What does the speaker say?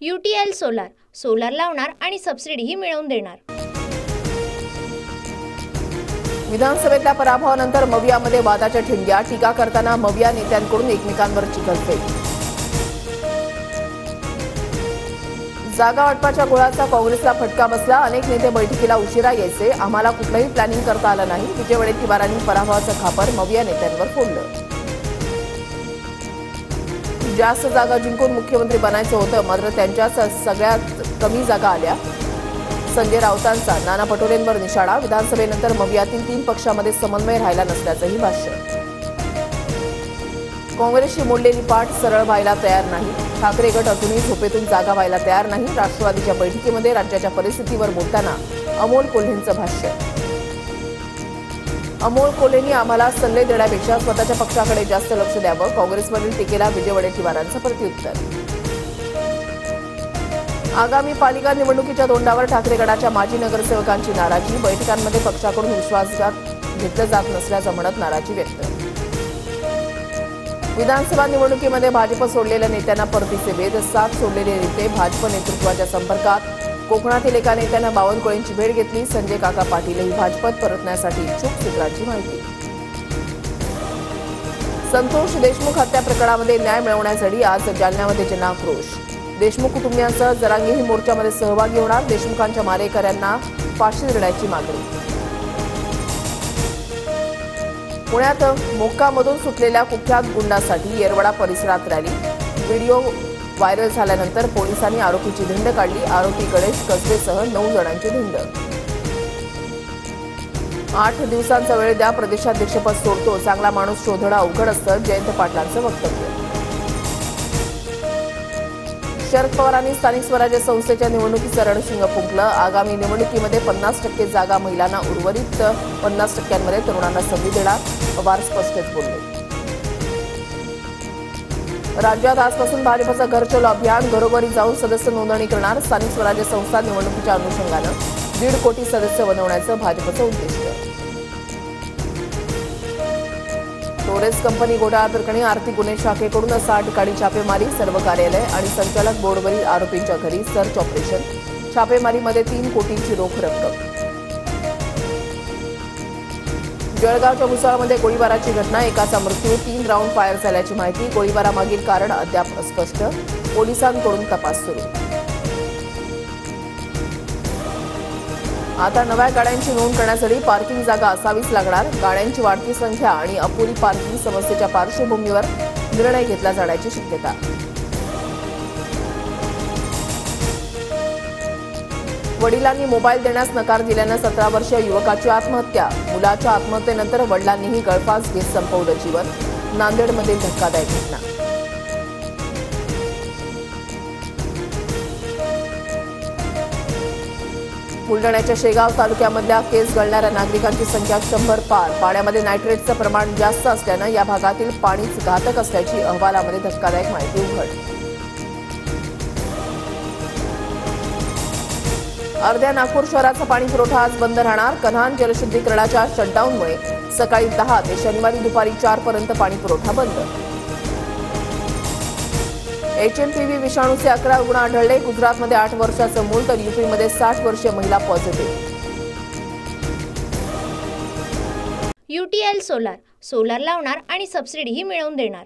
UTL solar लावणार आणि सबसिडीही मिळवून देणार। विधानसभेतल्या पराभवानंतर मवियामध्ये वादाच्या ठिणग्या, टीका करताना मविया नेत्यांकडून एकमेकांवर चिखलफेक। जागा वाटपाच्या घोळाचा काँग्रेसला फटका बसला, अनेक नेते बैठकीला उशिरा यायचे, आम्हाला कुठलंही प्लॅनिंग करता आलं नाही। विजय वडेट्टीवारांनी पराभवाचं खापर मविया नेत्यांवर फोडलं। जास्त जागा जिंकून मुख्यमंत्री बनायचं होतं, मात्र त्यांच्याच सगळ्यात कमी जागा आल्या। संजय राऊतांचा नाना पटोलेंवर निशाणा, विधानसभेनंतर मवियातील 3 पक्षांमध्ये समन्वय राहिला नसल्याचंही भाष्य। काँग्रेसची मोडलेली पाठ सरळ व्हायला तयार नाही, ठाकरे गट अजूनही झोपेतून जागा व्हायला तयार नाही। राष्ट्रवादीच्या बैठकीमध्ये राज्याच्या परिस्थितीवर बोलताना अमोल कोल्हेंचं भाष्य। अमोल कोल्हेंनी आम्हाला सल्ले देण्यापेक्षा स्वतःच्या पक्षाकडे जास्त लक्ष द्यावं, काँग्रेसवरील टीकेला विजय वडेट्टीवारांचं प्रत्युत्तर। आगामी पालिका निवडणुकीच्या तोंडावर ठाकरे गटाच्या माजी नगरसेवकांची नाराजी, बैठकांमध्ये पक्षाकडून विश्वासघात घेतलं जात नसल्याचं म्हणत नाराजी व्यक्त। विधानसभा निवडणुकीमध्ये भाजप सोडलेल्या नेत्यांना परतीचे वेध, 7 सोडलेले नेते भाजप नेतृत्वाच्या संपर्कात। कोकणातील एका नेत्यानं बावनकुळेंची भेट घेतली, संजय काका पाटीलही भाजपत परतण्यासाठी इच्छुक, सूत्रांची माहिती। संतोष देशमुख हत्या प्रकरणामध्ये न्याय मिळवण्यासाठी आज जालन्यामध्ये जनाक्रोश, देशमुख कुटुंबियांसह जरांगेही मोर्चामध्ये सहभागी होणार, देशमुखांच्या मारेकऱ्यांना फाशी देण्याची मागणी। पुण्यात मोक्कामधून सुटलेल्या कुख्यात गुंडासाठी येरवडा परिसरात रॅली, व्हिडिओ व्हायरल झाल्यानंतर पोलिसांनी आरोपीची धिंड काढली, आरोपी गणेश कसबेसह 9 जणांची धिंड। 8 दिवसांचा वेळ द्या, प्रदेशाध्यक्षपद सोडतो, चांगला माणूस शोधणं अवघड असतं, जयंत पाटलांचं वक्तव्य। शरद पवारांनी स्थानिक स्वराज्य संस्थेच्या निवडणुकीचं रणशिंग फुंकलं, आगामी निवडणुकीमध्ये 50% जागा महिलांना, उर्वरित 50%मध्ये तरुणांना संधी देणार, पवार स्पष्टच बोलले। राज्यात आजपासून भाजपचं घर चलो अभियान, घरोघरी जाऊन सदस्य नोंदणी करणार, स्थानिक स्वराज्य संस्था निवडणुकीच्या अनुषंगानं 1.5 कोटी सदस्य बनवण्याचं भाजपचं उद्दिष्ट। टोरेस कंपनी घोटाळा प्रकरणी आर्थिक गुन्हे शाखेकडून 6 ठिकाणी छापेमारी, सर्व कार्यालय आणि संचालक बोर्डवरील आरोपींच्या घरी सर्च ऑपरेशन, छापेमारीमध्ये 3 कोटींची रोख रक्कम। जळगावच्या भुसावळमध्ये गोळीबाराची घटना, एकाचा मृत्यू, 3 राऊंड फायर झाल्याची माहिती, गोळीबारामागील कारण अद्याप अस्पष्ट, पोलिसांकडून तपास सुरू। आता नव्या गाड्यांची नोंद करण्यासाठी पार्किंग जागा असावीच लागणार, गाड्यांची वाढती संख्या आणि अपुरी पार्किंग समस्येच्या पार्श्वभूमीवर निर्णय घेतला जाण्याची शक्यता। वडिलांनी मोबाईल देण्यास नकार दिल्यानं 17 वर्षीय युवकाची आत्महत्या, मुलाच्या आत्महत्येनंतर वडिलांनीही गळफास घेत संपवलं जीवन, नांदेडमधील धक्कादायक घटना। बुलढाण्याच्या शेगाव तालुक्यामधल्या केस गळणाऱ्या नागरिकांची संख्या 100 पार, पाण्यामध्ये नायट्रेटचं प्रमाण जास्त असल्यानं या भागातील पाणीच घातक असल्याची अहवालामध्ये धक्कादायक माहिती उघड। अर्ध्या नागपूर शहराचा पाणी पुरवठा आज बंद राहणार, कन्हान जलशुद्धीकरणाच्या शटडाऊनमुळे सकाळी 10 ते शनिवारी दुपारी 4 पर्यंत पाणी पुरवठा बंद। HMPV विषाणूचे 11 रुग्ण आढळले, गुजरातमध्ये 8 वर्षाचं मूल तर UPमध्ये 60 वर्षीय महिला पॉझिटिव्ह। UTL सोलार लावणार आणि सबसिडीही मिळवून देणार।